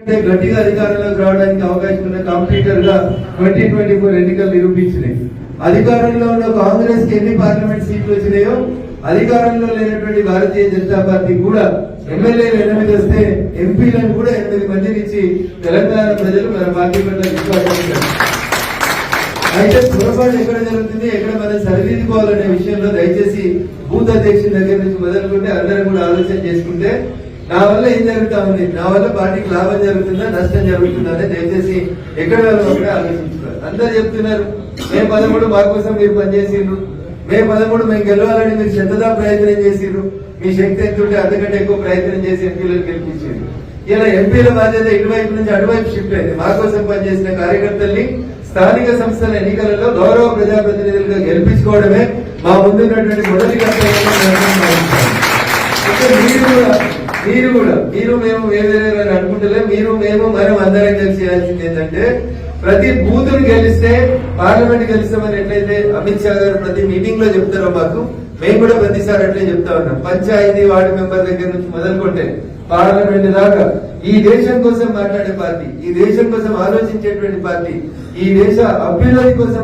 గట్టిగా అధికారంలోకి రావడానికి అవకాశం ఉన్న కాంపిటీటర్ గా 2024 ఎన్నికలు నిరూపించినాయి. అధికారంలో ఉన్న కాంగ్రెస్ కి ఎన్ని పార్లమెంట్ సీట్లు వచ్చినాయో అధికారంలో లేనటువంటి భారతీయ జనతా పార్టీ కూడా ఎమ్మెల్యేలు 8 వస్తే ఎంపీలను కూడా 8 మందిని ఇచ్చి తెలంగాణ ప్రజలు మన పార్టీ పట్ల విశ్వాసం. అయితే పొరపాటు ఎక్కడ జరుగుతుంది, ఎక్కడ మనం సరిదిద్దుకోవాలనే విషయంలో దయచేసి బూత్ అధ్యక్షుల దగ్గర నుంచి మొదలుకుంటే అందరం కూడా ఆలోచన చేసుకుంటే నా వల్ల ఏం జరుగుతా ఉంది, నా వల్ల పార్టీకి లాభం జరుగుతుందా నష్టం జరుగుతుందా అని దయచేసి ఎక్కడ అక్కడే ఆలోచించుకోవాలి. అందరు చెప్తున్నారు మే 13 మా కోసం మీరు పనిచేసిండ్రు, మే 13 మేము గెలవాలని మీరు శతదా ప్రయత్నం చేసిండ్రు, మీ శక్తి ఎంతుంటే అంతకంటే ఎక్కువ ప్రయత్నం చేసి ఎంపీలను గెలిపించారు. ఇలా ఎంపీల బాధ్యత ఇటువైపు నుంచి అటువైపు షిఫ్ట్ అయింది. మా కోసం పనిచేసిన కార్యకర్తల్ని స్థానిక సంస్థల ఎన్నికలలో గౌరవ ప్రజాప్రతినిధులుగా గెలిపించుకోవడమే మా ముందున్నటువంటి మొదటి మీరు మేము వేరే అనుకుంటలే, మేము మనం అందరం కలిసి చేయాల్సింది ఏంటంటే ప్రతి బూత్ ను గెలిస్తే పార్లమెంట్ గెలుస్తామని ఎట్లయితే అమిత్ షా గారు ప్రతి మీటింగ్ లో చెప్తారో మాకు మేము కూడా ప్రతిసారి అట్లే చెప్తా ఉన్నాం. పంచాయతీ వార్డు మెంబర్ దగ్గర నుంచి మొదలుకుంటే పార్లమెంట్ దాకా ఈ దేశం కోసం మాట్లాడే పార్టీ, ఈ దేశం కోసం ఆలోచించేటువంటి పార్టీ, ఈ దేశ అభ్యున్నతి కోసం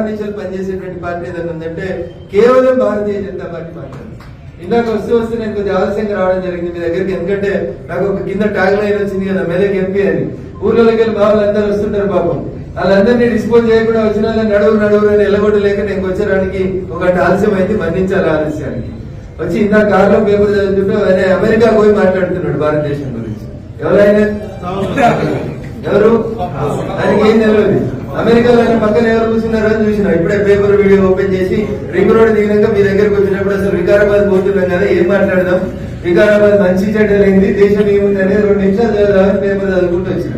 నిమిషాలు పనిచేసేటువంటి పార్టీ ఏదైనా ఉందంటే కేవలం భారతీయ జనతా పార్టీ మాట్లాడుతుంది. ఇందాక వస్తూ నేను కొద్దిగా ఆలస్యంగా రావడం జరిగింది మీ దగ్గరికి, ఎందుకంటే నాకు ఒక కింద ట్యాగ్ లైన్ వచ్చింది కదా మెదక్ ఎంపీ అని. ఊర్లోకి వెళ్ళి మా వాళ్ళందరూ వస్తుంటారు పాపం, వాళ్ళందరినీ డిస్పోజ్ చేయకుండా వచ్చిన వాళ్ళని నడువురు అని ఎల్లగొట్టలేక నేను వచ్చడానికి ఒక ఆలస్యం అయింది, మన్నించాలి ఆలస్యానికి. వచ్చి ఇందాక కారులో పేపర్ చదువుతుంటూ ఆయన అమెరికా పోయి మాట్లాడుతున్నాడు భారతదేశం గురించి. ఎవరైనా ఎవరు ఆయనకి ఏం తెలియదు. అమెరికాలో పక్కన ఎవరు కూర్చున్నారో అని చూసినా ఇప్పుడే పేపర్ వీడియో ఓపెన్ చేసి రింగ్ రోడ్ దిగినాక మీ దగ్గరకు వచ్చినప్పుడు అసలు వికారాబాద్ పోతున్నాం కదా ఏం మాట్లాడదాం, వికారాబాద్ మంచి చెడ్డలైంది, దేశం ఏముంది అనేది 2 నిమిషాలు చదవడానికి పేపర్ చదువుకుంటూ వచ్చిన.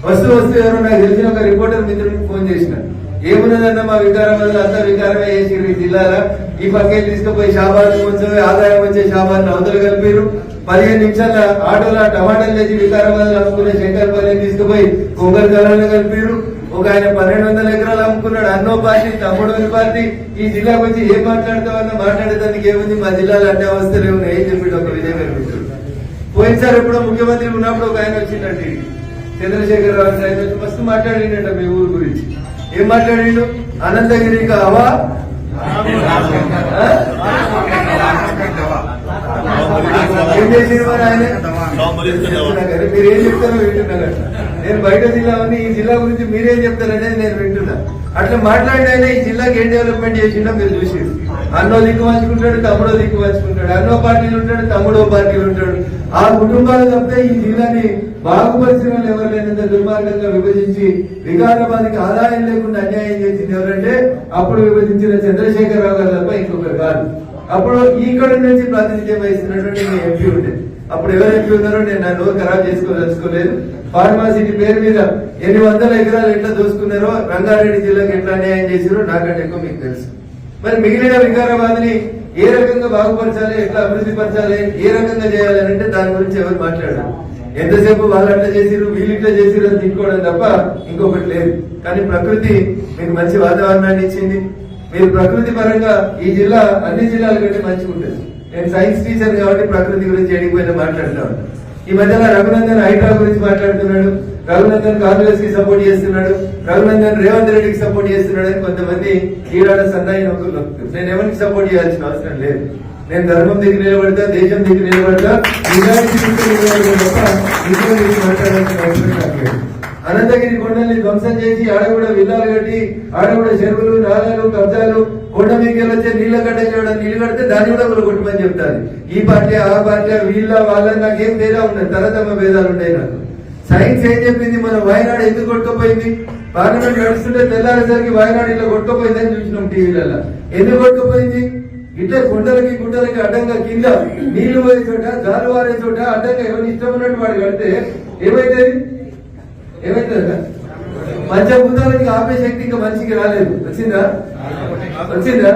వస్తూ ఎవరో నాకు తెలిసిన ఒక రిపోర్టర్ మిత్రుడికి ఫోన్ చేసిన, ఏమున్నదన్న మా వికారాబాద్ లో అంతా వికారమే చేసిరు, ఈ జిల్లాలో ఈ పక్కే తీసుకుపోయి షాబాద్ కొంచెం ఆదాయం వచ్చే షాబాద్ అవతలు కలిపారు. 15 నిమిషాల ఆటోలో టమాటాలు తెచ్చి వికారాబాద్ అమ్ముకునే శంకర్పల్లిని తీసుకుపోయి కొంగల్ కళలో కలిపారు. ఒక ఆయన 1200 ఎకరాలు అమ్ముకున్నాడు, అన్నో పార్టీ తమ్ముడు పార్టీ. ఈ జిల్లాకు వచ్చి ఏం మాట్లాడతామన్నా మాట్లాడేదానికి ఏముంది, మా జిల్లాలో అన్ని అవస్థలు ఉన్నాయి ఏం చెప్పి ఒక విజయ కనిపించారు. పోయినసారి ఎప్పుడో ముఖ్యమంత్రి ఉన్నప్పుడు ఒక ఆయన వచ్చిందండి చంద్రశేఖర్ రావు ఆయన వచ్చి మస్తు మాట్లాడిండ మీ ఊరు గురించి. ఏం మాట్లాడిండు, అనంతగిరికి అవా ఏం చేసిండు మరి ఆయన. మీరేం చెప్తారో వింటున్నా కదా, నేను బయట జిల్లా ఉంది ఈ జిల్లా గురించి మీరేం చెప్తారనేది నేను వింటున్నా. అట్లా మాట్లాడిన ఈ జిల్లాకి ఏం డెవలప్మెంట్ చేసిండో మీరు చూసి, అన్నో దిక్కు పంచుకుంటాడు, తమ్ముడో దిక్కు పంచుకుంటాడు, అన్నో పార్టీలు ఉంటాడు, తమ్ముడో పార్టీలు ఉంటాడు. ఆ కుటుంబాలు తప్పితే ఈ జిల్లాని బాగుపరిచిన వాళ్ళు ఎవరు లేనంత దుర్మార్గంగా విభజించి వికారాబాద్కి ఆదాయం లేకుండా అన్యాయం చేసింది ఎవరంటే అప్పుడు విభజించిన చంద్రశేఖరరావు గారు తప్ప ఇంకొకరు కాదు. అప్పుడు ఇక్కడ నుంచి ప్రాతినిధ్యం వహిస్తున్నటువంటి మీ ఎంపీ ఉండే, అప్పుడు ఎవరు ఎంపీ ఉన్నారో నేను నా నోరు ఖరాబ్ చేసుకోదలుచుకోలేదు. ఫార్మాసిటీ పేరు మీద 800 ఎకరాలు ఎట్లా దోసుకున్నారో, రంగారెడ్డి జిల్లాకు ఎట్లా అన్యాయం చేశారో నాకంటే ఎక్కువ మీకు తెలుసు. మరి మిగిలిన వికారాబాద్ ని ఏ రకంగా బాగుపరచాలి, ఎట్లా అభివృద్ధి పరచాలి, ఏ రకంగా చేయాలి అంటే దాని గురించి ఎవరు మాట్లాడారు. ఎంతసేపు వాళ్ళు అట్లా చేసిరు వీళ్ళు ఇట్లా చేసిరు అని తిట్టుకోవడం తప్ప ఇంకొకటి లేదు. కానీ ప్రకృతి మీకు మంచి వాతావరణాన్ని ఇచ్చింది. మీరు ప్రకృతి పరంగా ఈ జిల్లా అన్ని జిల్లాల కంటే మంచిగా ఉంటుంది. నేను సైన్స్ టీచర్ కాబట్టి ప్రకృతి గురించి ఎడిగిపోయినా మాట్లాడుతున్నాను. ఈ మధ్యన రఘునందన్ హైడ్రా గురించి మాట్లాడుతున్నాడు, రఘునందన్ కాంగ్రెస్ కి సపోర్ట్ చేస్తున్నాడు, రఘునందన్ రేవంత్ రెడ్డికి సపోర్ట్ చేస్తున్నాడు అని కొంతమంది ఈడాడ సన్నాయి నొక్కులు నొక్కుతారు. నేను ఎవరికి సపోర్ట్ చేయాల్సిన అవసరం లేదు. నేను ధర్మం దగ్గర నిలబడతా, దేశం దగ్గర నిలబడతా, మాట్లాడాల్సిన అవసరం లేదు. అనంతగిరి కొండల్ని ధ్వంసం చేసి ఆడ కూడా విల్లాలు కట్టి ఆడ కూడా చెరువులు నాలాలు కబ్జాలు కొండ మీదకి వచ్చే నీళ్ల గడ్డ చేయడం, నీళ్లు కడితే దాన్ని కూడా కొట్టుమని చెప్తారు. ఈ పార్టీ ఆ పార్టీ వీళ్ళ వాళ్ళ నాకేం తేడా ఉండదు, తరతమ భేదాలు ఉన్నాయి నాకు. సైన్స్ ఏం చెప్పింది, మనం వాయనాడు ఎందుకు కొట్టుకుపోయింది, పార్లమెంట్ నడుస్తుంటే తెల్లారేసరికి వాయనాడు ఇలా కొట్టుకుపోయిందని చూసినాం టీవీలలో. ఎందుకు కొట్టుకుపోయింది, ఇట్లా గుంటలకి గుంటలకి అడ్డంగా కింద నీళ్లు పోయే చోట గాలు వారే చోట అడ్డంగా ఎవరిని ఇష్టం ఉన్నట్టు వాడు కడితే ఏమైతుంది పంచభూతాలకి ఆపే శక్తి ఇంకా మనిషికి రాలేదు. వచ్చిందా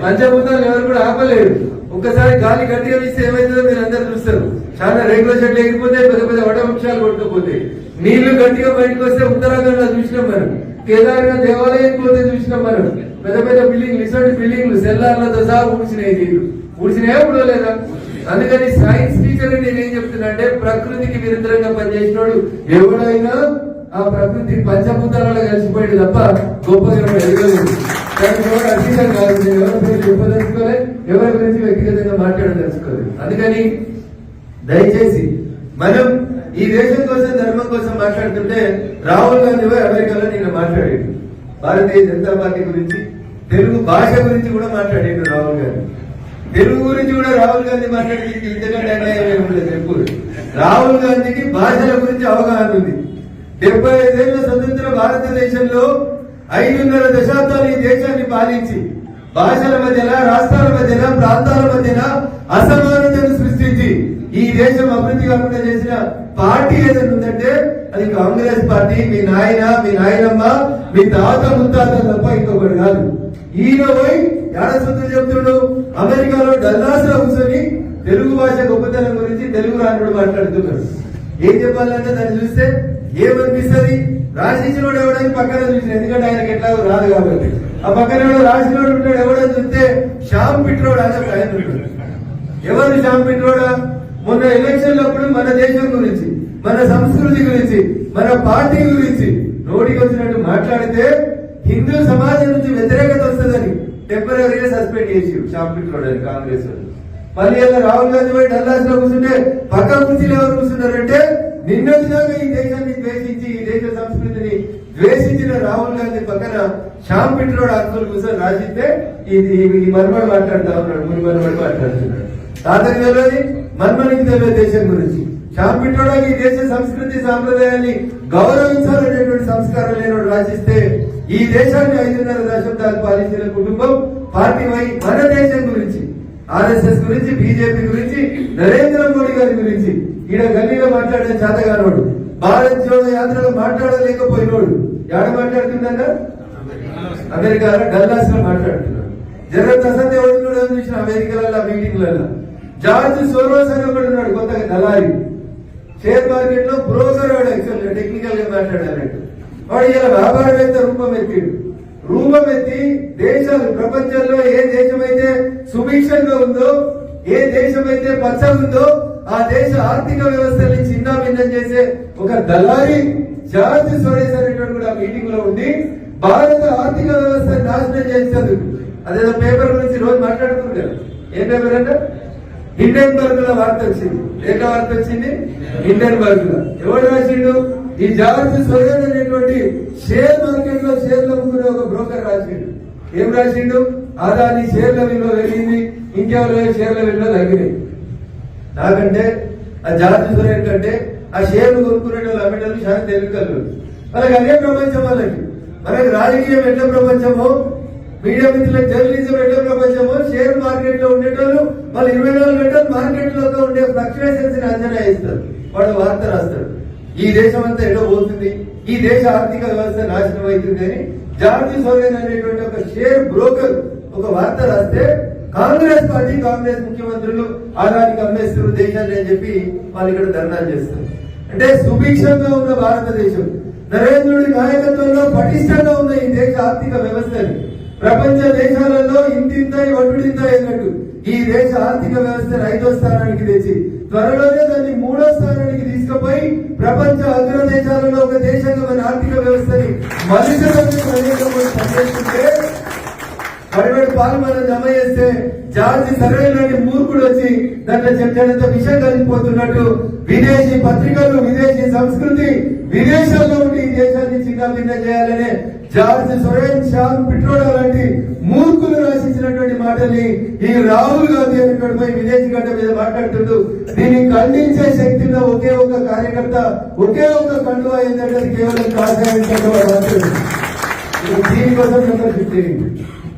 పంచభూతాలు ఎవరు కూడా ఆపలేదు. ఒక్కసారి గాలి గట్టిగా వీస్తే ఏమైతుందో మీరు అందరు చూస్తారు. చాలా రేకుల చెట్లు ఎగిరిపోతే, పెద్ద పెద్ద వటవృక్షాలు కొట్టుకుపోతే, నీళ్లు గట్టిగా బయటకు వస్తే ఉత్తరాఖండ్ లో చూసినాం మనం, కేదార్నాథ్ దేవాలయం పోతే చూసినాం మనం. పెద్ద పెద్ద బిల్డింగ్లు ఇటువంటి బిల్డింగ్లు సెల్లార్లతో సహా ఊడ్చినాయి, నీళ్లు ఊడ్చినాయా ఊడలేదా. అందుకని సైన్స్ టీచర్ నేనేం చెప్తున్నా చెప్తున్నా అంటే ప్రకృతికి విరుద్ధంగా పనిచేసినోడు ఎవడైనా ఆ ప్రకృతి పంచభూతాలలో కలిసిపోయాడు తప్ప గొప్పగా ఎదగలేదు. దానికి ఎవరు అతీతం కాదు. ఎవరి గురించి చెప్పదలుచుకోలేదు, ఎవరి గురించి వ్యక్తిగతంగా మాట్లాడదలుచుకోలేదు. అందుకని దయచేసి మనం ఈ దేశం కోసం ధర్మం కోసం మాట్లాడుతుంటే రాహుల్ గాంధీ అమెరికాలో నిన్న మాట్లాడాడు భారతీయ జనతా పార్టీ గురించి, తెలుగు భాష గురించి కూడా మాట్లాడాడు రాహుల్ గాంధీ. తెలుగు గురించి కూడా రాహుల్ గాంధీ మాట్లాడి ఇంతకంటే అన్యాయం ఉండదు. ఎప్పుడు రాహుల్ గాంధీకి భాషల గురించి అవగాహన ఉంది. 75 ఏళ్ల స్వతంత్ర భారతదేశంలో 5.5 దశాబ్దాలు ఈ దేశాన్ని పాలించి భాషల మధ్యన, రాష్ట్రాల మధ్యన, ప్రాంతాల మధ్యన అసమానతను సృష్టించి ఈ దేశం అభివృద్ధి కాకుండా చేసిన పార్టీ ఏదైనా ఉందంటే అది కాంగ్రెస్ పార్టీ. మీ నాయన, మీ నాయనమ్మ, మీ తాత ముత్తాత తప్ప ఇంకొకటి కాదు. ఈయన పోయి ఏడసొత్తులు చెప్తుడు అమెరికాలో డల్లాస్ లో కూర్చొని తెలుగు భాష గొప్పతనం గురించి తెలుగు రానుడు మాట్లాడుతున్నారు. ఏం చెప్పాలంటే దాన్ని చూస్తే ఏమనిపిస్తుంది? రాసిచ్చినోడు ఎవడని పక్కన చూసిన, ఎందుకంటే ఆయనకి ఎట్లా రాదు కాబట్టి. ఆ పక్కన రాసినోడు ఉంటాడు ఎవడని చూస్తే శ్యామ్ పిట్రోడ్ అని ఒక ఆయన ఉంటాడు. ఎవరు శ్యామ్ పిట్రోడా? మొన్న ఎలక్షన్లప్పుడు మన దేశం గురించి, మన సంస్కృతి గురించి, మన పార్టీ గురించి నోటికి వచ్చినట్టు మాట్లాడితే హిందూ సమాజం నుంచి వ్యతిరేకత వస్తుందని టెంపరీగా సస్పెండ్ చేసి శ్యామ్ పిట్రోడ్ అని కాంగ్రెస్. మళ్ళీ ఇలా రాహుల్ గాంధీ పోయి డల్లాస్ లో కూర్చుంటే పక్క కుర్చీలు ఎవరు కూర్చున్నారంటే నిన్నటిదాకా ఈ దేశాన్ని ద్వేషించి, ఈ దేశ సంస్కృతిని ద్వేషించిన రాహుల్ గాంధీ పక్కన శ్యామ్ పిట్రోడ్ అంకులు కూర్చొని రాసిస్తే ఈ మన్మడు మాట్లాడుతా ఉన్నాడు, ముని మన్మడు మాట్లాడుతున్నాడు. తాతకి తెలియదు, మన్మనికి తెలియదు దేశం గురించి. శ్యామ్ పిట్రోడ్ ఈ దేశ సంస్కృతి సాంప్రదాయాన్ని గౌరవించాలనేటువంటి సంస్కారం లేనోడు రాసిస్తే ఈ దేశాన్ని 5.5 దశాబ్దాలు పాలించిన కుటుంబం పార్టీ వై మన దేశం గురించి, ఆర్ఎస్ఎస్ గురించి, బీజేపీ గురించి, నరేంద్ర మోడీ గారి గురించి ఈడ గల్లీలో మాట్లాడే చేతగానోడు, భారత్ జోడో యాత్రలో మాట్లాడలేకపోయినోడు ఎక్కడ మాట్లాడుతుందన్నా అమెరికాలో డల్లాస్ లో మాట్లాడుతున్నాడు. జగత్ అసంత ఎవడున్నాడు అని చూసిన అమెరికాలలో మీటింగ్లలో జార్జ్ సోరోస్ అని ఒకటి ఉన్నాడు, కొత్తగా దళారి, షేర్ మార్కెట్ లో బ్రోకర్ వాడు. యాక్చువల్ టెక్నికల్ గా మాట్లాడాలంటే వాడు ఇలా వ్యాపారవేత్త రూపం ఎత్తిడు. రూపం ఎత్తి దేశాలు, ప్రపంచంలో ఏ దేశమైతే సుభిక్షంగా ఉందో, ఏ దేశమైతే పచ్చ ఉందో ఆ దేశ ఆర్థిక వ్యవస్థని చిన్న భిన్నం చేసే ఒక దళారి జార్జ్ సోరోస్ అనేటువంటి కూడా మీటింగ్ లో ఉండి భారత ఆర్థిక వ్యవస్థ నాశనం చేసేందుకు అదేదో పేపర్ గురించి రోజు మాట్లాడుతుంటారు. ఏ పేపర్ అంటే హిండెన్బర్గ్ లో వార్త వచ్చింది. ఎట్లా వార్త వచ్చింది? హిండెన్బర్గ్ లో ఎవరు రాసిండు? ఈ జార్జ్ సోరోస్ అనేటువంటి షేర్ మార్కెట్ లో షేర్లు అమ్ముకునే ఒక బ్రోకర్ రాసిండు. ఏం రాసిండు? అదాని షేర్ల విలువ పెరిగింది, ఇంకెవరో షేర్ల విలువ తగ్గినాయి. నాకంటే ఆ జార్జ్ సోరోస్ కంటే ఆ షేర్లు కొనుక్కునే వాళ్ళు అమ్మేటోళ్ళు చాలా తెలుగు. వాళ్ళకి అదే ప్రపంచం. వాళ్ళకి మనకి రాజకీయం ఎట్లా ప్రపంచమో, మీడియా మిత్రులకు జర్నలిజం ఎట్లా ప్రపంచమో, షేర్ మార్కెట్ లో ఉండేటోళ్ళు వాళ్ళు 24 గంటలు మార్కెట్ లో ఉండే ఫ్లక్చువేషన్స్ ని అంచనా వేస్తారు. వాడు వార్త రాస్తాడు, ఈ దేశం అంతా ఎటో పోతుంది, ఈ దేశ ఆర్థిక వ్యవస్థ నాశనం అవుతుంది అని జార్జ్ సోరోస్ అనేటువంటి ఒక షేర్ బ్రోకర్ ఒక వార్త రాస్తే కాంగ్రెస్ పార్టీ, కాంగ్రెస్ ముఖ్యమంత్రులు ఆదానికి అమ్మేస్తారు దేశాన్ని అని చెప్పి వాళ్ళు ఇక్కడ ధర్నాలు చేస్తారు. అంటే సుభిక్షంగా ఉన్న భారతదేశం, నరేంద్రుడి నాయకత్వంలో పటిష్టంగా ఉన్న ఈ దేశ ఆర్థిక వ్యవస్థని ప్రపంచ దేశాలలో ఇంతింత ఒడ్డుడింత అయినట్టు ఈ దేశ ఆర్థిక వ్యవస్థను 5వ స్థానానికి తెచ్చి త్వరలోనే దాన్ని 3వ స్థానానికి తీసుకుపోయి ప్రపంచ అగ్ర దేశాలలో ఒక దేశంగా మన ఆర్థిక వ్యవస్థని పనిచేస్తుంటే పడిపడి పాలు మనం జమ చేస్తే జార్జి సరైన మూర్ఖుడు వచ్చి దాంట్లో చెప్తాడంత విషయం కలిగిపోతున్నట్టు విదేశీ పత్రికలు, విదేశీ సంస్కృతి, విదేశాల్లో ఉండి ఈ దేశాన్ని చిన్న చేయాలనే జార్జ్ సోరోస్, శ్యామ్ పిట్రోడా లాంటి మూర్ఖులు రాసించినటువంటి మాటల్ని ఈ రాహుల్ గాంధీ అనేటువంటి విదేశీ గడ్డ మీద మాట్లాడుతుంటూ దీన్ని ఖండించే శక్తి ఉన్న ఒకే ఒక కార్యకర్త, ఒకే ఒక కండువా ఏంటంటే అది కేవలం కాషాయం కండువా. దీనికోసం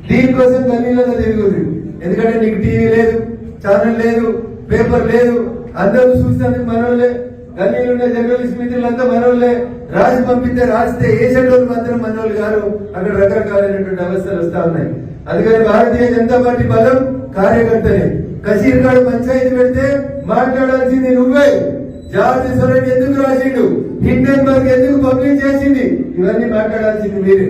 దీనికోసం గల్లీలలో తిరుగుతుంది. ఎందుకంటే నీకు టీవీ లేదు, ఛానల్ లేదు, పేపర్ లేదు, అందరూ చూసేందుకు మనోళ్ళే, గల్లీలు ఉన్న జర్నలిస్ట్ మిత్రులంతా మనోళ్ళే, రాసి పంపితే రాస్తే వేసేటోళ్ళు మాత్రం మనోళ్ళు గారు. అక్కడ రకరకాలైనటువంటి అవస్థలు వస్తా ఉన్నాయి. అందుకని భారతీయ జనతా పార్టీ బలం కార్యకర్తనే. కసీర్గాడు పంచాయతీ పెడితే మాట్లాడాల్సింది నువ్వే. జార్జ్ సోరోస్ ఎందుకు రాసిండు, హిండెన్బర్గ్ ఎందుకు పబ్లిష్ చేసింది, ఇవన్నీ మాట్లాడాల్సింది మీరే.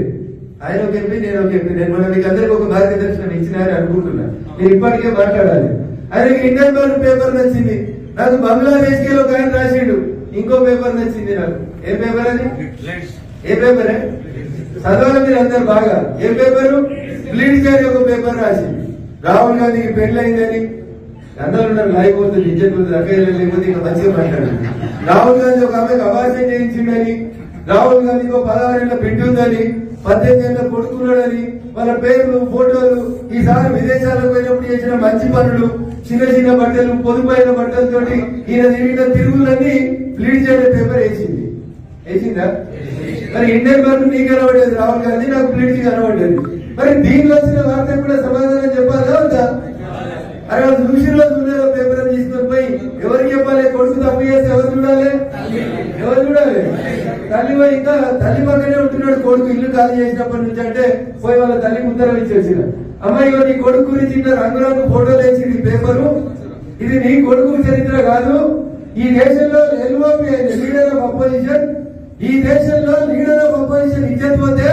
ఆయన ఒక ఎంపీ, నేను ఒక ఎంపీ. నేను మీకు అందరికి ఒక మార్గదర్శనం ఇచ్చినారని అనుకుంటున్నా. నేను ఇప్పటికే మాట్లాడాలి. ఆయనకి హిండెన్బర్గ్ పేపర్ నచ్చింది, నాకు బంగ్లాదేశ్ కి ఒక ఆయన రాసిండు, ఇంకో పేపర్ నచ్చింది నాకు. ఏ పేపర్ అది? ఏ పేపరే చదవాలి మీరు అందరు బాగా. ఏ పేపరు? బ్లీడ్ గారి ఒక పేపర్ రాసింది. రాహుల్ గాంధీకి పెళ్ళయిందని అందరూ ఉన్నారు, లైవ్ పోతుంది, ఇజ్జత్ పోతుంది, అక్కడ లేకపోతే ఇంకా మంచిగా మాట్లాడారు. రాహుల్ గాంధీ ఒక ఆమెకు అభాషణ చేయించిందని, రాహుల్ గాంధీకి 16 ఏళ్ల బిడ్డ ఉందని, 18 ఏళ్ల కొడుకున్నాడని, వాళ్ళ పేర్లు ఫోటోలు, ఈసారి విదేశాలకు పోయినప్పుడు చేసిన మంచి పనులు, చిన్న చిన్న బట్టలు, పొదుపైన బట్టలతోటి ఈయన తిరిగిన తిరుగులన్నీ లీడ్ చేయడం పేపర్ వేసిందా? మరి ఇండియన్ వరకు నీకు కనబడేది రాహుల్ గాంధీ, నాకు లీడ్ కనబడేది. మరి దీనిలో వచ్చిన వార్త కూడా సమాధానం చెప్పాలా వద్దా? అరే చూసిన రోజు ఉండేదో పేపర్ తీసుకొని పోయి ఎవరికి చెప్పాలి? కొడుకు తప్పు చేస్తే ఎవరు చూడాలి? తల్లి పోయి ఇంకా తల్లి పక్కనే ఉంటున్నాడు కొడుకు, ఇల్లు ఖాళీ చేసినప్పటి నుంచి. అంటే పోయి వాళ్ళ తల్లికి ఉత్తరం ఇచ్చేసిన, అమ్మాయి నీ కొడుకు గురించి ఇంకా రంగురంగు ఫోటోలు వేసింది పేపరు, ఇది నీ కొడుకు చరిత్ర కాదు. ఈ దేశంలో ఎల్ఓపి లీడర్ ఆఫ్ అపోజిషన్, ఈ దేశంలో లీడర్ ఆఫ్ అపోజిషన్ ఇచ్చకపోతే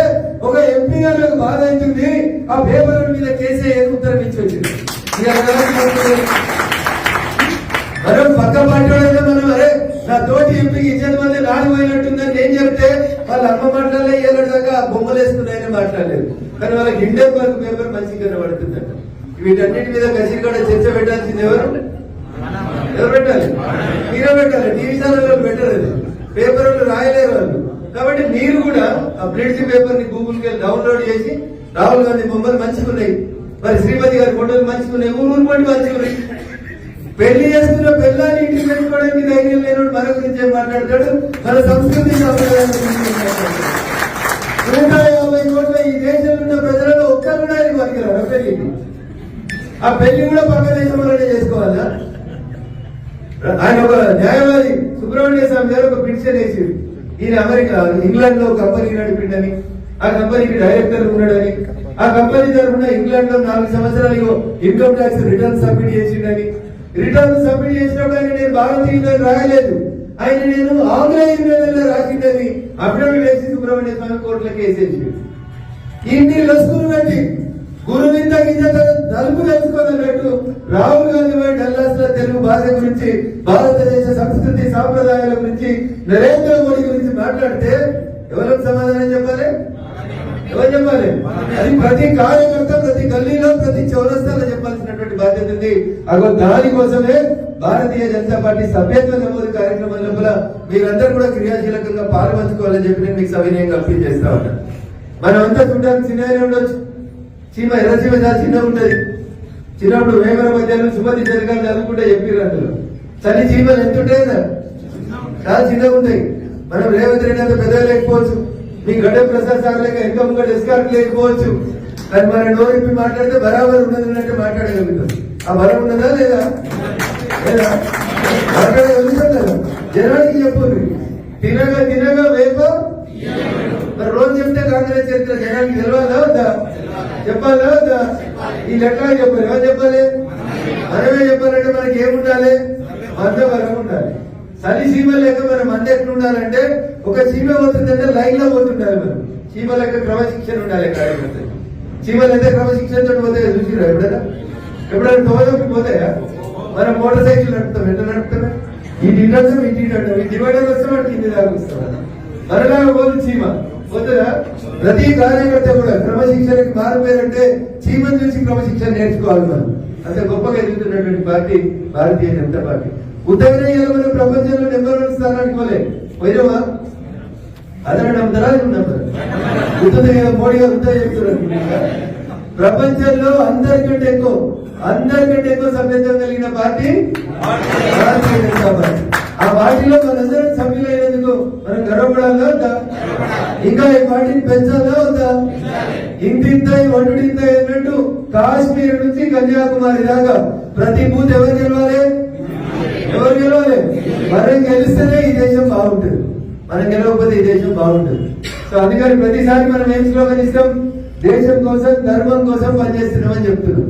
ఒక ఎంపీ గారికి బాధ అవుతుంది. ఆ పేపర్ మీద కేసే ఉత్తరం ఇచ్చి వచ్చింది. మనం పక్క పార్టీ మనం అరే నా తోటి ఎంపీకి ఇచ్చేది మంది నాడిపోయినట్టుందని నేను చెప్తే వాళ్ళ అమ్మ మాట్లాడలే, ఏళ్ళ దాకా బొమ్మలు వేసుకున్నాయని మాట్లాడలేదు. కానీ వాళ్ళకి ఇండియన్ వర్క్ పేపర్ మంచిగా కనబడుతుందట. వీటన్నిటి మీద కసి కూడా చర్చ పెట్టాల్సింది ఎవరు పెట్టాలి? మీరే పెట్టాలి. టీవీ ఛానల్ పెట్టలేదు, పేపర్ రాయలేరు వాళ్ళు. కాబట్టి మీరు కూడా ఆ బ్లిడ్స్ పేపర్ ని గూగుల్ కి డౌన్లోడ్ చేసి రాహుల్ గాంధీ బొమ్మలు మంచిగా ఉన్నాయి, మరి శ్రీమతి గారి ఫోటోలు మంచిగా ఉన్నాయి, ఊరు పట్టి మంచిగా ఉన్నాయి. పెళ్లి చేసుకున్న పెళ్ళాన్ని ఇంటికి పెట్టుకోవడానికి ధైర్యం లేని మన గురించి మాట్లాడతాడు, మన సంస్కృతి సాంప్రదాయాల గురించి మాట్లాడతాడు. 150 కోట్ల ఈ దేశంలో ఉన్న ప్రజలలో ఒక్కరు కూడా ఆయన పనికిరారు పెళ్లికి. ఆ పెళ్లి కూడా పక్క దేశంలోనే చేసుకోవాలా? ఆయన ఒక న్యాయవాది సుబ్రహ్మణ్య స్వామి గారు ఒక పిటిషన్ వేసి, ఈయన అమెరికా ఇంగ్లాండ్ లో కంపెనీ నడిపిండని, ఆ కంపెనీకి డైరెక్టర్ ఉన్నాడని, ఆ కంపెనీ తరఫున ఇంగ్లాండ్ లో 4 సంవత్సరాలు ఇన్కమ్ ట్యాక్స్ రిటర్న్ సబ్మిట్ చేసిండని, రిటర్న్ సబ్మిట్ చేసినప్పుడు ఆయన నేను భారతీయులు రాయలేదు, ఆయన నేను ఆంగ్లేయులలో రాసిందని అఫిడవిట్ వేసి సుబ్రహ్మణ్య స్వామి కోర్టులకు వేసేసి ఇన్ని లస్కులు పెట్టి గురు వింత గింజ నలుపు తెలుసుకోవాలన్నట్టు రాహుల్ గాంధీ డల్లాస్ లో తెలుగు భాష గురించి, భారతదేశ సంస్కృతి సాంప్రదాయాల గురించి, నరేంద్ర మోడీ గురించి మాట్లాడితే ఎవరికి సమాధానం చెప్పాలి? ఎవరు చెప్పాలి? అది ప్రతి కార్యకర్త ప్రతి గల్లీలో ప్రతి చౌరస్తాలో చెప్పాల్సినటువంటి బాధ్యత ఉంది. అగో దానికోసమే భారతీయ జనతా పార్టీ సభ్యత్వ నమోదు కార్యక్రమం లోపల మీరందరూ కూడా క్రియాశీలకంగా పాల్పంచుకోవాలని చెప్పి నేను మీకు సవినయంగా అప్పీల్ చేస్తా ఉంటాను. మనం అంతా చూడడానికి చిన్నగానే ఉండొచ్చు, చీమ ఎర్రచీమ చాలా చిన్న ఉంటది. చిన్నప్పుడు వేమన మధ్యాహ్నం సుమతి జరగాలి చదువుకుంటే చెప్పారు, అందులో చలి చీమలు ఎంత ఉంటాయి కదా, చాలా చిన్నగా ఉంటాయి. మనం రేవంత్ రెడ్డి అంత పెద్దగా లేకపోవచ్చు, మీ గడ్డ ప్రసాద్ సార్ లేక ఎంతో ముందు ఎస్కార్ట్ లేకపోవచ్చు, కానీ మన నోరిప్పి మాట్లాడితే బరాబర్ ఉన్నది ఉన్నట్టు మాట్లాడగలుగుతాం. ఆ బలం ఉన్నదా లేదా? మాట్లాడగలుగుతాం కదా. జనానికి చెప్పండి, తినగా తినగా వేప. మరి రోజు చెప్తే కాంగ్రెస్ చరిత్ర జనానికి తెలవాలా వద్దా? చెప్పాలా వద్దా? ఈ లెక్క చెప్పాలి. ఎవరు చెప్పాలి? మనమే చెప్పాలంటే మనకి ఏముండాలి? మంద బలం ఉండాలి. చలి సీమ లేక మనం మంద ఎక్కడ ఉండాలంటే, ఒక చీమ పోతుందంటే లైన్ లో పోతుండాలి. మనం చీమ లెక్క క్రమశిక్షణ ఉండాలి. కార్యకర్త చీమలు అయితే క్రమశిక్షణతో పోతాయి. చూసిరా ఎప్పుడైనా తోజకి పోతాయా? మనం మోటార్ సైకిల్ నడుపుతాం, ఎట్లా నడుపుతాం? ఇటు ఇంటాం ఇటు ఇంటాం, ఈ డివైడర్ వస్తే మనకి కింది దాగుస్తాం. మనలాగా పోదు చీమ పోతుందా? ప్రతి కార్యకర్త కూడా క్రమశిక్షణకి మారిపోయారంటే చీమను చూసి క్రమశిక్షణ నేర్చుకోవాలి. మనం అంత గొప్పగా ఎదుగుతున్నటువంటి పార్టీ భారతీయ జనతా పార్టీ. ఉత్తరయ్య మనం ప్రపంచంలో నెంబర్ 1 స్థానానికి పోయినామా? అదే నమ్ముతారా? ఉత్తరయ్య మోడీ గారు ఉత్తర చెప్తున్నారు, ప్రపంచంలో అందరికంటే ఎక్కువ సభ్యత్వం కలిగిన పార్టీ భారతీయ జనతా పార్టీ. ఆ పార్టీలో మనందరం సభ్యులైనందుకు మనం గర్వపడాలా వద్దా? ఇంకా ఈ పార్టీని పెంచాలా వద్దా? ఇంటింత ఒంటింత అన్నట్టు కాశ్మీర్ నుంచి కన్యాకుమారి దాకా ప్రతి బూత్ ఎవరు గెలవాలి? మనం గెలిస్తేనే ఈ దేశం బాగుంటుంది, మనం గెలవకపోతే ఈ దేశం బాగుంటుంది. సో అందుకని ప్రతిసారి మనం ఏం స్లోగన్ ఇస్తాం? దేశం కోసం ధర్మం కోసం పనిచేస్తున్నామని చెప్తున్నాం.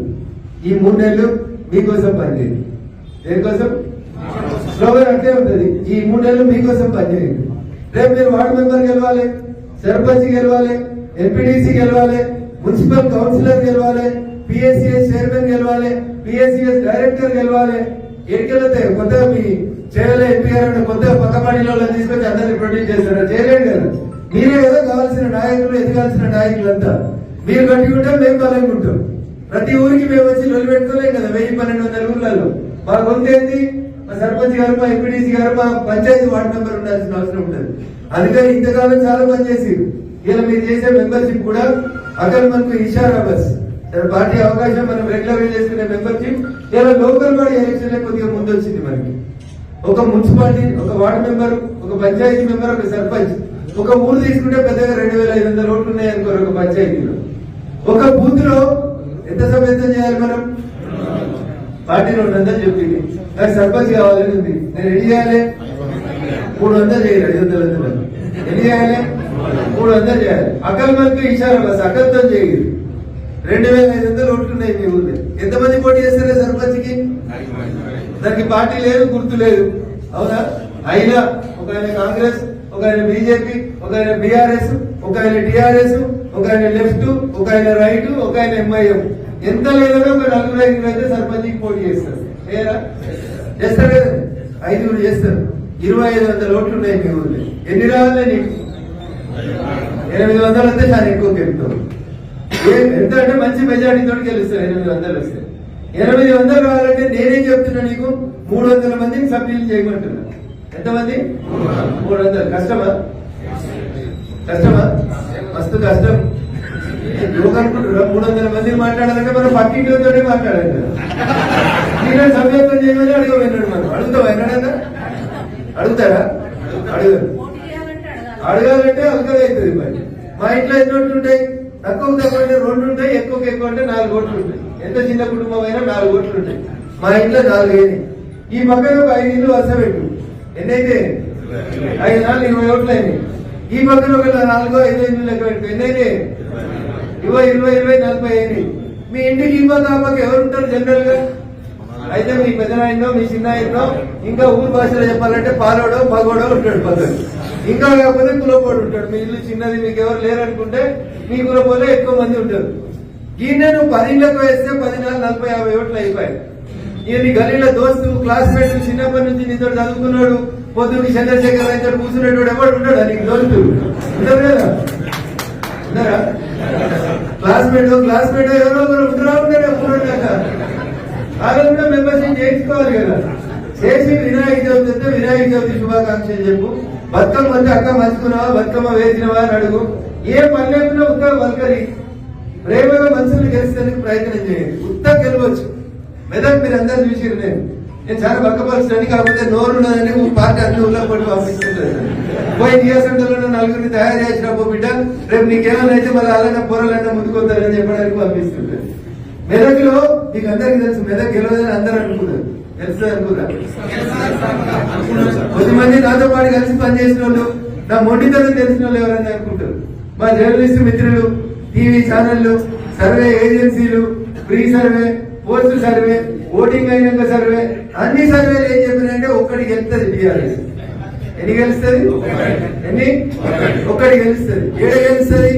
ఈ 3 నెలలు మీకోసం పనిచేయండి. దేనికోసం? స్లోగన్ అంటే ఉంటుంది, ఈ 3 నెలలు మీకోసం పనిచేయండి. రేపు మీరు వార్డు మెంబర్ గెలవాలి, సర్పంచ్ గెలవాలి, ఎంపీడీసీ గెలవాలి, మున్సిపల్ కౌన్సిలర్ గెలవాలి, పిఎస్సిఎస్ చైర్మన్ గెలవాలి, పిఎస్సిఎస్ డైరెక్టర్ గెలవాలి, ఎడికెళ్తాయి కొత్తగా మీ చేయలే ఎంపీ గారు కొత్తగా పక్క పార్టీలో తీసుకొచ్చి అందరినీ ప్రొడ్యూస్ చేస్తారా? చేయలేడు కదా. మీరే కదా కావాల్సిన నాయకులు, ఎదగాల్సిన నాయకులంతా. మీరు కట్టుకుంటాం, మేము బలంగుంటాం. ప్రతి ఊరికి మేము వచ్చి లొల్లి పెట్టుకోలేం కదా. 1000-1200 ఊర్లలో మా గొంతు ఏంది? మా సర్పంచ్ గారు, మా ఎంపీడీసీ గారు, మా పంచాయతీ వార్డు మెంబర్ ఉండాల్సిన అవసరం ఉంటుంది. అందుకని ఇంతకాలం చాలా పనిచేసి ఇలా మీరు చేసే మెంబర్షిప్ కూడా అక్కడ మనకు ఇషారా బస్ పార్టీ అవకాశం మనం రెగ్యులర్ గా చేసుకునే మెంబర్షిప్ ఇలా లోకల్ బాడీ ఎలక్షన్ కొద్దిగా ముందు వచ్చింది మనకి. ఒక మున్సిపాలిటీ, ఒక వార్డు మెంబర్, ఒక పంచాయతీ మెంబర్, ఒక సర్పంచ్, ఒక ఊరు తీసుకుంటే పెద్దగా 2500 ఓట్లు ఉన్నాయి అనుకోరు ఒక పంచాయతీలో. ఒక బూత్ లో ఎంత సభ్యత్వం చేయాలి మనం? పార్టీలో ఉండదని చెప్పింది. నాకు సర్పంచ్ కావాలని ఉంది. నేను ఎన్ని చేయాలి? 300 చేయాలి. 500 ఎన్ని చేయాలి? 300 చేయాలి. అక్కల మనకు ఇచ్చారు బస్ అక్కలతో చేయాలి. 2500 ఓట్లు ఉన్నాయి మీ ఊళ్ళో. ఎంతమంది పోటీ చేస్తారా సర్పంచ్ కి? దానికి పార్టీ లేదు, గుర్తు లేదు. అవునా? అయినా ఒక ఆయన కాంగ్రెస్, ఒక ఆయన బీజేపీ, ఒక ఆయన బీఆర్ఎస్, ఒక ఆయన టీఆర్ఎస్, ఒక ఆయన లెఫ్ట్, ఒక ఆయన రైట్, ఒక ఆయన ఎంఐఎం. ఎంత లేదని ఒక 4-5 అయితే సర్పంచ్ కి పోటీ చేస్తారు. ఏరా చేస్తారు కదా, 5 చేస్తారు. 2500 ఓట్లు ఉన్నాయి మీ ఊళ్ళో. ఎన్ని రావాలి నీకు? 800 వస్తే చాలా ఎక్కువ గెలుపుతావు. ఎంత అంటే మంచి మెజారిటీతో గెలుస్తారు. 800 వస్తే 800 కావాలంటే నేనేం చెప్తున్నా నీకు? 300 మందిని సభ్యులు చేయమంటున్నా. ఎంతమంది? 300. కష్టమా? కష్టమా? మస్తు కష్టం. అనుకుంటున్నా 300 మందిని మాట్లాడాలంటే మనం పక్కింటితో మాట్లాడాలి కదా. నేను సభ్యత్వం చేయమని అడగమన్నాడు. మనం అడుగుతావా? ఎన్నడన్నా అడుగుతారా? అడగదు. అడగాలంటే అలకగా అవుతుంది. మరి మా ఇంట్లో ఎన్ని ఓట్లు ఉంటాయి? తక్కువ తక్కువ అంటే 2 ఉంటాయి, ఎక్కువ అంటే 4 ఓట్లు ఉంటాయి. ఎంత చిన్న కుటుంబం అయినా 4 ఓట్లు ఉంటాయి. మా ఇంట్లో 4 అయినాయి. ఈ పక్కన ఒక 5 ఇల్లు వరుస పెట్టు. ఎన్నైతే? 5 4 20 ఓట్లు అయినాయి. ఈ పక్కన ఒక 4-5 ఇల్లు లెక్క పెట్టు. ఎన్నైతే? 20 40 అయినాయి. మీ ఇంటికి ఈ పక్క ఆ పక్క ఎవరు ఉంటారు జనరల్ గా? అయితే మీ పెద్దనాయనో, మీ చిన్నాయనో, ఇంకా ఊరు భాషలో చెప్పాలంటే పాలోడో పగోడో ఉంటాడు పక్కన. ఇంకా కాకపోతే కులపోడు ఉంటాడు. మీ ఇల్లు చిన్నది, మీకు ఎవరు లేరనుకుంటే మీ కులపోలే ఎక్కువ మంది ఉంటారు. ఈయన నువ్వు 10 ఇళ్లకు వేస్తే 10 4 40 50 ఓట్లు అయిపోయాయి. ఈయన నీ గలీలో దోస్తు, క్లాస్మేట్, చిన్నప్పటి నుంచి నీతో చదువుకున్నాడు, పొద్దుకి చంద్రశేఖర్ అయితే కూర్చునేటోడు ఎవరు ఉంటాడు? నీకు దోస్తు ఉండదు కదా? ఉన్నారా? క్లాస్మేట్ ఎవరో ఒకరు ఉంటారా? ఉంటారా? వాళ్ళు కూడా మెంబర్షిప్ చేయించుకోవాలి కదా. చేసి వినాయక చవితి వస్తే వినాయక చవితి శుభాకాంక్షలు చెప్పు. బతుకమ్మ అంటే అక్క మంచుకున్నావా, బతుకమ్మ వేసినవా అని అడుగు. ఏ పని లేకుండా ఉత్తర పలకరి ప్రేమగా మనుషులు గెలిచేందుకు ప్రయత్నం చేయండి. ఉత్తర గెలవచ్చు. మెదక్ మీరు అందరూ చూసిరు. నేను చాలా పక్కపరచడానికి, కాకపోతే నోరు ఉన్నదని పార్టీ అన్ని ఉల్లపట్టి పంపిస్తుంటారు. పోయి టీఆర్ సెంటర్లో 4 తయారు చేసినప్పుడు బిడ్డ రేపు నీకేమైనా అయితే మళ్ళీ అలానే పొరలన్నా ముందుకొద్దారని చెప్పడానికి పంపిస్తుంటారు. మెదక్ లో నీకు అందరికి తెలుసు, మెదక్ గెలవదని అందరూ అనుకున్నారు. తెలుస్తుంది అనుకున్నారు. కొద్దిమంది నాతో పాటు కలిసి పనిచేసిన వాళ్ళు, నా మొండితనం తెలిసిన వాళ్ళు ఎవరని అనుకుంటారు. మా జర్నలిస్ట్ మిత్రులు, టీవీ ఛానళ్లు, సర్వే ఏజెన్సీలు, free survey, post survey, voting అయినాక సర్వే, అన్ని సర్వేలు ఏం చెప్పినంటే ఒక్కటి గెలుస్తుంది టీఆర్ఎస్. ఎన్ని గెలుస్తుంది? ఎన్ని? ఒక్కటి గెలుస్తుంది. ఏడ గెలుస్తుంది?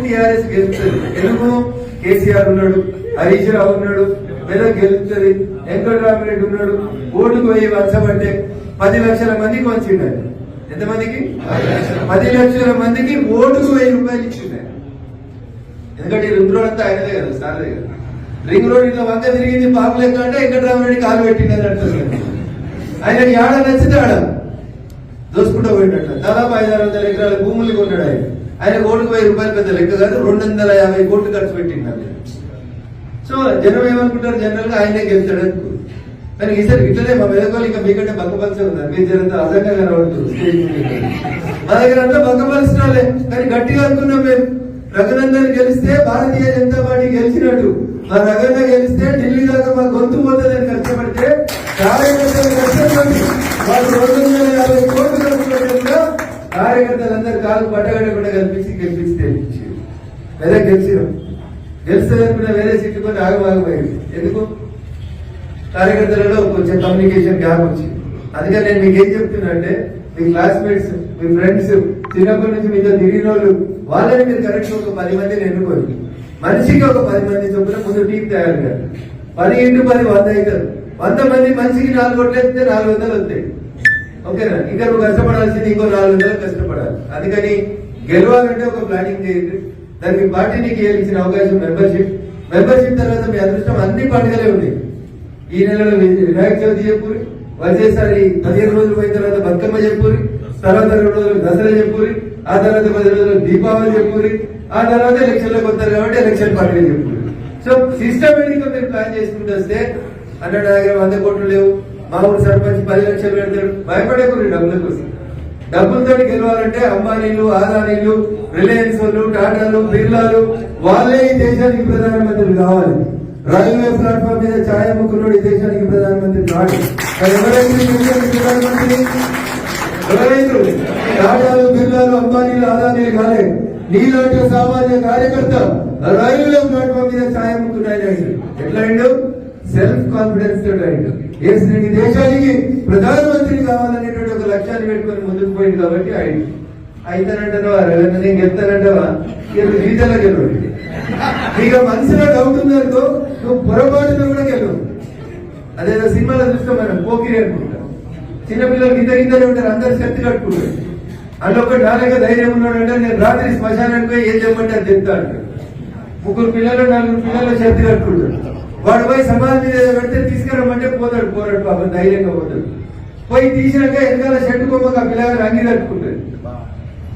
టీఆర్ఎస్ గెలుస్తుంది. ఎందుకు? కేసీఆర్ ఉన్నాడు, హరీష్ రావు ఉన్నాడు, మెదక్ గెలుస్తుంది. వెంకటరామిరెడ్డి ఉన్నాడు. ఓటుకు 1000 వంచబట్టే 10 లక్షల మందికి వంచిండారు. ఎంతమందికి? 10 లక్షల మందికి ఓటుకు 1000 రూపాయలు ఇచ్చిండారు. ఎందుకంటే ఈ రింగ్ రోడ్ అంతా ఆయనదే కదా, సార్దే కదా. రింగ్ రోడ్ ఇట్లా వంక తిరిగింది పాప లెక్క అంటే వెంకటరామరెడ్డి కాలు పెట్టిందని అంటారు. ఆయనకి ఆడ నచ్చితే ఆడ దోసుకుంటూ పోయినట్టు. దాదాపు 500-600 ఎకరాల భూములు కొన్నాడు ఆయన. ఆయన ఓటుకు 1000 రూపాయలు పెద్ద లెక్క కాదు, 250 కోట్లు ఖర్చు పెట్టిండు. సో జనం ఏమనుకుంటారు? జనరల్ గా ఆయనే గెలుస్తాడు అనుకో. కానీ ఈసారి ఇట్లనే మా మెదకోళ్ళు ఇంకా మీకంటే బక్కపలిసే ఉన్నారు. మీరు జనంతా అదంగా కనబడుతుంది. మా దగ్గర అంతా బక్కపలిసిన వాళ్ళే, కానీ గట్టిగా అనుకున్నాం మేము. రఘునందన్ గెలిస్తే భారతీయ జనతా పార్టీ గెలిచినట్టు, మా రఘునంద గెలిస్తే ఢిల్లీ దాకా మా గొంతు పోతుందని కష్టపడితే కార్యకర్తలు కష్టపడి వాళ్ళు 250 కోట్లు ఖర్చు కార్యకర్తలందరూ కాలు పట్టగట్టకుండా గెలిపిస్తే మెదక్ గెలిచినాం. గెలిస్తే వేరే సీట్లు కొన్ని ఆగమాగమైంది. ఎందుకు? కార్యకర్తలలో కొంచెం కమ్యూనికేషన్ గ్యాప్ వచ్చింది. అందుకని నేను మీకు ఏం చెప్తున్నా అంటే, మీ క్లాస్మేట్స్, మీ ఫ్రెండ్స్, చిన్నప్పటి నుంచి మీతో తిరిగిన వాళ్ళు, వాళ్ళని మీరు కరెక్ట్ ఒక 10 మందిని ఎన్నుకోండి. మనిషికి ఒక 10 మంది చొప్పున ముందు టీం తయారు కాదు. 10 ఇంటూ 10 100 అవుతారు. 100 మంది మనిషికి 4 కోట్లు వేస్తే 400 వస్తాయి. ఓకేనా? ఇంకా నువ్వు కష్టపడాల్సింది ఇంకో 400 కష్టపడాలి. అందుకని గెలవాలంటే ఒక ప్లానింగ్ చేయండి. దానికి పార్టీ నీకు ఇచ్చిన అవకాశం మెంబర్షిప్ తర్వాత మీ అదృష్టం అన్ని పండుగలే ఉన్నాయి. ఈ నెలలో వినాయక చవితి చెప్పురి, వచ్చేసారి 15 రోజులు పోయిన తర్వాత బతుకమ్మ చెప్పురి, తర్వాత 2 రోజులు దసరా చెప్పురి, ఆ తర్వాత 10 రోజులు దీపావళి చెప్పురి, ఆ తర్వాత ఎలక్షన్లోకి వస్తారు కాబట్టి ఎలక్షన్ పండుగ చెప్పురి. సో సిస్టమేటిక్ గా మీరు ప్లాన్ చేసుకుంటూ వస్తే అంటే నా దగ్గర 100 కోట్లు లేవు, మా ఊరు సర్పంచ్ 10 లక్షలు పెడతాడు, భయపడేకూరి డబ్బుల కోసం. డబ్బులతో గెలవాలంటే అంబానీలు, ఆదానీలు, రిలయన్స్ వాళ్ళు, టాటాలు, బిర్లాలు వాళ్ళే ఈ దేశానికి ప్రధానమంత్రి కావాలి. రైల్వే ప్లాట్ఫామ్ మీద ఛాయ ముక్కులోడు ఈ దేశానికి ప్రధానమంత్రి కాదు. ప్రధానమంత్రి ఎవరైతే టాటాలు, బిర్లాలు, అంబానీలు, ఆదానీలు కాలే. నీలాంటి సామాన్య కార్యకర్త రైల్వే ప్లాట్ఫామ్ మీద ఛాయ ముక్కున్నాయి. ఎట్లా అయిండు? సెల్ఫ్ కాన్ఫిడెన్స్ తోటి అయిండు. ఈ దేశానికి ప్రధానమంత్రి కావాలనేటువంటి ఒక లక్ష్యాన్ని పెట్టుకొని ముందుకు పోయింది కాబట్టి అయింది. అయితేనంటావా నేను చెప్తానంటావా జీతంలో గెలవు. ఇక మనసులో డౌట్ ఉందనుకో నువ్వు పొరపాటులో కూడా గెలవు. అదేదో సినిమాలో చూస్తాం మనం పోకిరి అనుకుంటాం. చిన్నపిల్లలు గిద్దరే ఉంటారు, అందరు శక్తి కట్టుకుంటారు. అందులో ఒకటి నాలుగు ధైర్యం ఉన్నాడంటే నేను రాత్రి శ్మశానానికి పోయి ఏం చెప్పంటే అది చెప్తా అంటాడు. 3 పిల్లలు 4 పిల్లలు శక్తి కట్టుకుంటాడు. వాడు పోయి సమాజం మీద పెడితే తీసుకురమ్మంటే పోతాడు పాపం ధైర్యంగా పోతాడు. పోయి తీసినాక వెనకాల షర్టు కొమ్మకు ఆ పిల్లగారు అంగి కట్టుకుంటాడు.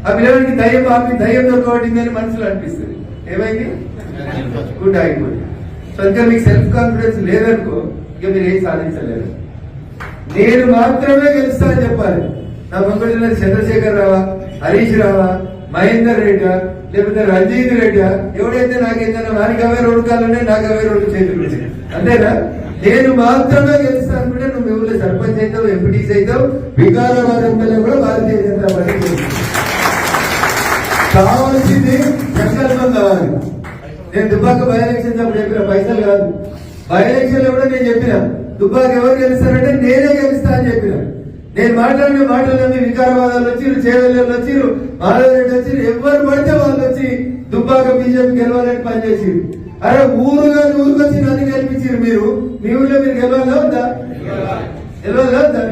ఆ పిల్లగానికి దయ్యం దొరకబడిందని మనసులో అనిపిస్తుంది. ఏమైంది? గుడ్ అయిపోయింది. సో ఇంకా మీకు సెల్ఫ్ కాన్ఫిడెన్స్ లేదనుకో ఇక మీరు ఏం సాధించలేరు. నేను మాత్రమే గెలుస్తా అని చెప్పాలి. నా మంగళ చంద్రశేఖర్ రావా, హరీష్ రావా, మహేందర్ రెడ్డి లేకపోతే రంజిత్ రెడ్డి ఎవడైతే నాకేంటన్నా వారికి అవే 2 కాళ్ళనే నాకు అవే 2 చేతులు అంతేనా? నేను మాత్రమే గెలుస్తా అనుకుంటే నువ్వు ఊళ్ళో సర్పంచ్ అవుతావు, ఎంపీటీస్ అవుతావు, వికారాబాద్ ఎమ్మెల్యే కూడా భారతీయ జనతా పార్టీ. కావాల్సింది సంకల్పం కావాలి. నేను దుబ్బాక బై ఎలక్షన్స్ అప్పుడు చెప్పిన పైసలు కాదు. బై ఎలక్షన్ లో కూడా నేను చెప్పిన దుబ్బాక ఎవరు గెలుస్తారంటే నేనే గెలుస్తా అని చెప్పిన. నేను మాట్లాడిన మాటలన్నీ వికారాబాద్ వచ్చిరు, చేవెళ్ళలు వచ్చిరు, మాధవరెడ్డి వచ్చిరు, ఎవరు పడితే వాళ్ళు వచ్చి దుబ్బాక బీజేపీ గెలవాలని పనిచేసిరు. అరే ఊరుగా ఊరికి వచ్చి నన్ను గెలిపించారు. మీరు మీ ఊళ్ళో మీరు గెలవాలా వద్దా? గెలవాలా వద్దా?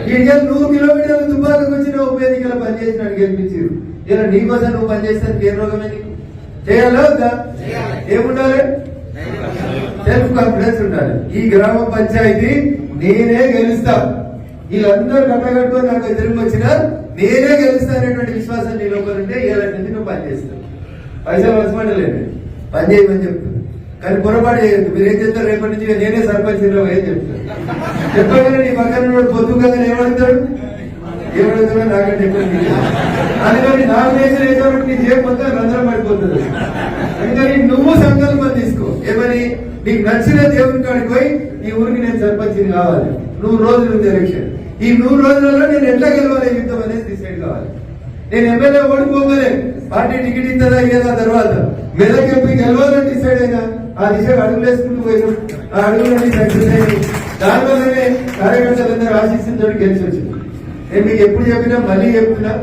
ఈ 100 కిలోమీటర్లు దుబ్బాకకు వచ్చి ఉప ఎన్నికల పనిచేసినట్టు గెలిపించారు. ఇలా నీకోసం నువ్వు పనిచేస్తానికి ఏ రోగమే నీకు? చేయాలా వద్దా? ఏముండాలి? సెల్ఫ్ కాన్ఫిడెన్స్ ఉండాలి. ఈ గ్రామ పంచాయతీ నేనే గెలుస్తా, వీళ్ళందరూ కట్టగట్టుకొని నాకు ఎదురుకు వచ్చినా నేనే గెలుస్తానటువంటి విశ్వాసం నీ లోపల ఉంటే ఏళ్ళ నుంచి నువ్వు పనిచేస్తావు. పైసలు వసమంటలేదు, పని చేయమని చెప్తాను. కానీ పొరపాటు చేయొద్దు. మీరు ఏం చెప్తారు? రేపటి నుంచి నేనే సర్పంచ్ ఏం చెప్తాను. చెప్పగానే నీ పక్కన పొద్దుగా ఏమడుగుతాడు? ఏమడుగుతాడో నాకంటే ఎక్కువ. అందుకని నామినేషన్ ఏదో నీ జేబు మొత్తం రంధ్రం పడిపోతుంది. అందుకని నువ్వు సంకల్పం తీసుకో. ఏమని? నీకు నచ్చిన దేవుని కాడికి పోయి ఈ ఊరికి నేను సర్పంచ్ని కావాలి. 100 రోజులు ఉంది ఎలక్షన్. ఈ 100 రోజులలో నేను ఎట్లా గెలవాలి యుద్ధం అనేది డిసైడ్ కావాలి. నేను ఎమ్మెల్యే ఓడిపోగానే పార్టీ టికెట్ ఇస్తుందా ఇయ్యదా తర్వాత మెదకెప్పి గెలవాలని డిసైడ్ అయినా ఆ దిశగా అడుగులు వేసుకుంటూ పోయినా ఆ అడుగులన్నీ సక్సెస్ అయింది. దానివల్లనే కార్యకర్తలందరూ ఆశిస్తుందో గెలిచి వచ్చింది. నేను మీకు ఎప్పుడు చెప్పినా మళ్ళీ చెప్తున్నా,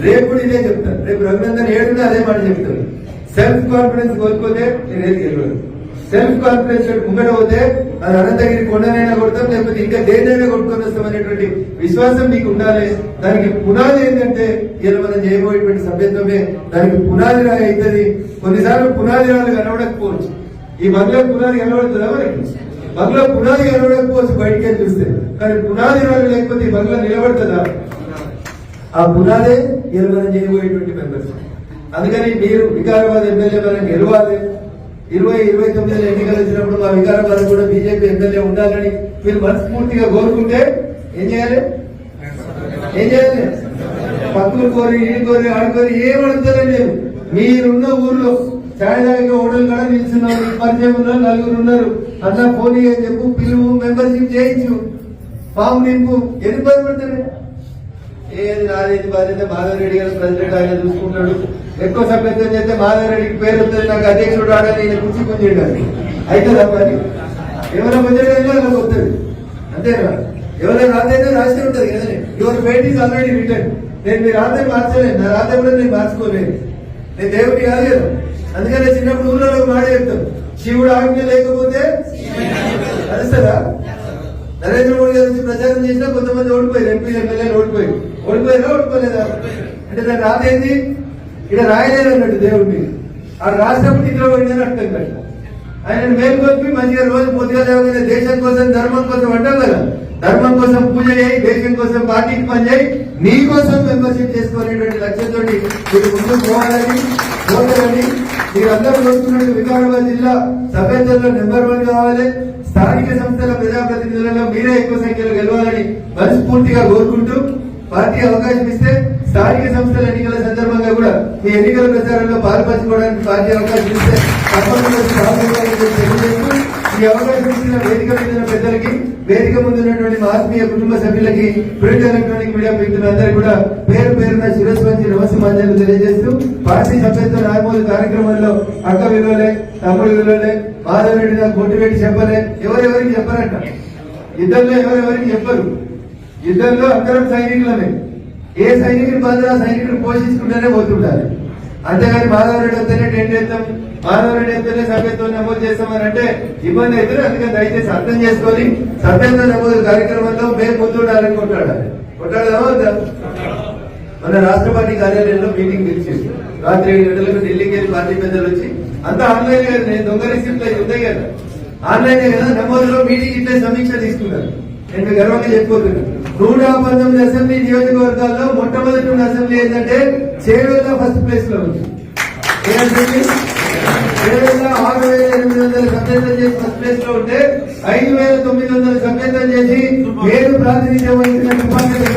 రేపు కూడా ఇదే చెప్తాను. రేపు రఘునందన్ ఏడున్నా అదే మాట చెప్తాను. సెల్ఫ్ కాన్ఫిడెన్స్ కోల్పోతే నేను ఏది గెలవదు. సెల్ఫ్ కాన్ఫిడెన్స్ ముంగట పోతే అది అనంతగిరి కొండనైనా కొడతాం, లేకపోతే ఇంకా దేన్నైనా కొట్టుకొని వస్తాం అనేటువంటి విశ్వాసం మీకు ఉండాలి. దానికి పునాది ఏంటంటే ఇలా మనం చేయబోయేటువంటి సభ్యత్వమే దానికి పునాది రాయి అవుతుంది. కొన్నిసార్లు పునాది రాళ్ళు కనబడకపోవచ్చు. ఈ బంగ్లా పునాది కనబడుతుందా మనకి? బంగ్లా పునాది కనబడకపోవచ్చు బయటికి చూస్తే, కానీ పునాది రాళ్ళు లేకపోతే ఈ బంగ్లా నిలబడుతుందా? ఆ పునాదే ఇలా మనం చేయబోయేటువంటి మెంబర్స్. అందుకని మీరు వికారాబాద్ ఎమ్మెల్యే మనం గెలవాలి. 2029 ఎన్నికలు వచ్చినప్పుడు మా వికారాబాద్ కూడా బీజేపీ ఎమ్మెల్యే ఉండాలని మీరు మనస్ఫూర్తిగా కోరుకుంటే ఏం చేయాలి? పక్కులు కోరి ఈ కోరి ఆడుకోరి ఏమడుగుతారని లేదు. మీరున్న ఊర్లో ఛాయదాయిక హోటల్ కూడా నిల్చున్నారు, పరిచయం ఉన్నారు, 4 ఉన్నారు. అన్న ఫోన్ అని చెప్పు, పిలువు, మెంబర్షిప్ చేయించు, ఫామ్ నింపు. ఎందుకు బాధపడతారు? ఏది నాదేది బాధ్యత? మాధవరెడ్డి గారు ప్రెసిడెంట్, ఆయన చూసుకుంటాడు. ఎక్కువ సభ్యత్వం చేస్తే మాధవరెడ్డికి పేరు వస్తుంది, నాకు అధ్యక్షుడు రావడానికి ఈయన కుర్చీ పుంజేయడానికి అవుతుందా? పని ఎవరైనా పుంజేయడానికి వాళ్ళకి వస్తుంది, అంతేనా? ఎవరైనా రాతైతే రాసి ఉంటుంది కదండి. Your fate is already return. నేను మీ రాత మార్చలేదు, నా రాత కూడా నేను మార్చుకోలేదు. నేను దేవుడిని కాదు కదా. అందుకనే చిన్నప్పుడు ఊళ్ళో మాట చెప్తాం, శివుడు ఆజ్ఞ లేకపోతే నడుస్తుందా? నరేంద్ర మోడీ గారి నుంచి ప్రచారం చేసినా కొంతమంది ఓడిపోయారు, ఎంపీ ఎమ్మెల్యేలు ఓడిపోయారా ఓడిపోలేదా? అంటే దాని రాదేంది, ఇక్కడ రాయలేదు అన్నట్టు దేవుడిని. ఆ రాష్ట్రపతి ఇంట్లో పడిందని అర్థం కాదు. ఆయన మేల్కొల్పి మంచిగా రోజు పొద్దుగా లేవగానే దేశం కోసం ధర్మం కోసం అంటాం కదా, ధర్మం కోసం పూజ చేయి, దేశం కోసం పార్టీకి పని చేయి, నీ కోసం మెంబర్షిప్ చేసుకోవాలనేటువంటి లక్ష్యంతో మీరు ముందుకు పోవాలని పోతారని మీరందరూ కోరుకున్నట్టు వికారాబాద్ జిల్లా సభ్యత్వంలో నెంబర్ 1 కావాలి. స్థానిక సంస్థల ప్రజాప్రతినిధులలో మీరే ఎక్కువ సంఖ్యలో గెలవాలని మనస్ఫూర్తిగా కోరుకుంటూ, పార్టీ అవకాశం ఇస్తే స్థానిక సంస్థల ఎన్నికల సందర్భంగా కూడా మీ ఎన్నికల ప్రచారంలో పాల్పంచుకోవడానికి పార్టీ అవకాశం ఇస్తే తప్పకుండా తెలియజేస్తూ, ఈ అవకాశం ఇచ్చిన వేదిక మీద పెద్దలకి, వేదిక ముందున్నటువంటి మా ఆత్మీయ కుటుంబ సభ్యులకి, ప్రింట్ ఎలక్ట్రానిక్ మీడియా మిత్రులందరూ కూడా పేరు పేరున శిరస్సు వంచి నమస్కారాలు తెలియజేస్తూ, పార్టీ సభ్యత్వ నమోదు కార్యక్రమంలో అక్క విలువలే, తమ్ముడు విలువలే, మాధవరెడ్డి నాకు బొట్టు పెట్టి చెప్పలే, ఎవరెవరికి చెప్పరంట. ఇద్దరిలో ఎవరెవరికి చెప్పరు. ఇద్దరిలో అందరం సైనికులమే. ఏ సైనికుని బాధ ఆ సైనికుడు పోషించుకుంటూనే పోతుండాలి. అంతేగాని మాధవరెడ్డి వస్తేనే టెంట్ వేస్తాం, మాధవరెడ్డి వస్తేనే సభ్యత్వం నమోదు చేస్తామని అంటే ఇబ్బంది అవుతుంది. అందుకని దయచేసి అర్థం చేసుకొని సభ్యత్వ నమోదు కార్యక్రమంలో మేము ముందుండాలని కొట్టాడదా వద్దా? మన రాష్ట్ర పార్టీ కార్యాలయంలో మీటింగ్ పిలిచింది. రాత్రి 7 గంటలకు ఢిల్లీకి వెళ్ళి పార్టీ పెద్దలు వచ్చి, అంతా ఆన్లైన్ కదా, నేను దొంగ రిసిప్ట్ ఉంటాయి కదా, ఆన్లైన్ కదా, నమోదులో మీటింగ్ ఇట్లా సమీక్ష తీసుకున్నారు. నేను గర్వంగా చెప్పుకోతున్నాను. 119 అసెంబ్లీ నియోజకవర్గాల్లో మొట్టమొదటి అసెంబ్లీ ఏంటంటే చేవెళ్ళ ఫస్ట్ ప్లేస్ లో ఉంది. చేవెళ్ళ 6,800 సభ్యత్వం చేసి ఫస్ట్ ప్లేస్ లో ఉంటే 5,900 సభ్యత్వం చేసి పేరు ప్రాతినిధ్యం వహించిన డిపార్ట్మెంట్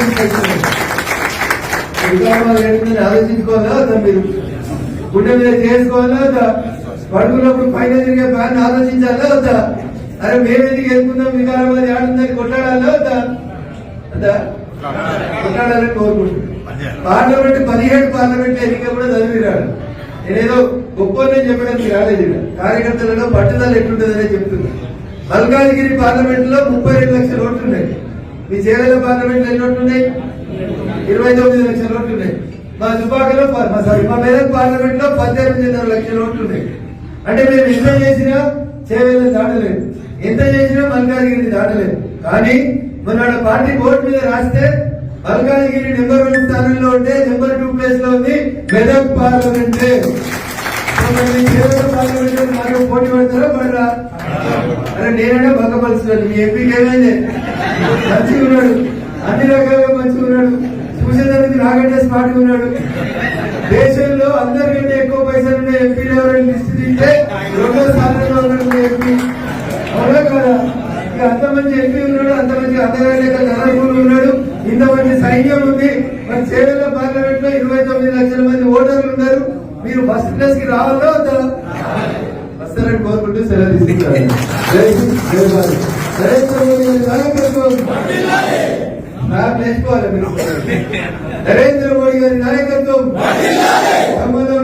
ఆలోచించుకోవాలా మీరు? గుండె మీద చేసుకోవాలా వద్దా? పడుకున్నప్పుడు పైన తిరిగే ఫ్యాన్ ఆలోచించాలా వద్దా? అరే మేమెందుకు ఎదుర్కొందాం, వికారాబాద్ ఆడుందని కొట్లాడాలా వద్దా? కొట్లాడాలని కోరుకుంటున్నాను. పార్లమెంట్ 17 పార్లమెంట్ ఎన్నిక కూడా చదివిరాడు. నేనేదో గొప్పని చెప్పడానికి రాలేదు. కార్యకర్తలలో పట్టుదల ఎట్లుంటుందనే చెప్తున్నా. మల్కాజ్గిరి పార్లమెంట్ లో 32 లక్షల ఓట్లున్నాయి. మీ చేవెళ్ళ పార్లమెంట్ లో ఎన్ని ఓట్లున్నాయి? 29 లక్షల ఓట్లున్నాయి. మా దుబాకలో మా మెదక్ పార్లమెంట్ లో 18.5 లక్షల ఓట్లున్నాయి. అంటే మేము ఎంత చేసినా చేవెళ్ళ దాటలేదు, ఎంత చేసినా మల్కాజ్గిరిని దాటలేదు. కానీ మొన్న పార్టీ బోర్డు మీద రాస్తే మల్కాజ్గిరి నెంబర్ 1 స్థానంలో ఉంటే నెంబర్ 2 ప్లేస్ లో ఉంది మెదక్ పార్లమెంట్. పార్లమెంట్ నాకు పోటీ పడతారా పడరా? అరే నేనంటే భంగపరుస్తున్నాను. మీ ఎంపీకి ఏమైంది? మంచిగా ఉన్నాడు, అన్ని రకాలుగా మంచిగా ఉన్నాడు, చూసేదానికి నాకంటే స్మార్ట్గా ఉన్నాడు. దేశంలో అందరికంటే ఎక్కువ పైసలు ఉన్న ఎంపీలు ఎవరైనా లిస్ట్ తీస్తే 2వ స్థానంలో ఉన్నాడు ఎంపీ. అవునా కదా? అంత మంచి ఎంపీ ఉన్నాడు, అంత మంచి అందరికంటే నలుగురు ఉన్నాడు, ఇంత మంచి సైన్యం ఉంది. మరి చేవెళ్ళ పార్లమెంట్ లో 29 లక్షల మంది ఓటర్లు ఉన్నారు. మీరు ఫస్ట్ ప్లేస్ కి రావాలో వస్తారని కోరుకుంటూ సెలవు తీసుకుంటారు. నరేంద్ర మోడీ గారి నాయకత్వం నేర్చుకోవాలి మీరు. నరేంద్ర మోడీ గారి నాయకత్వం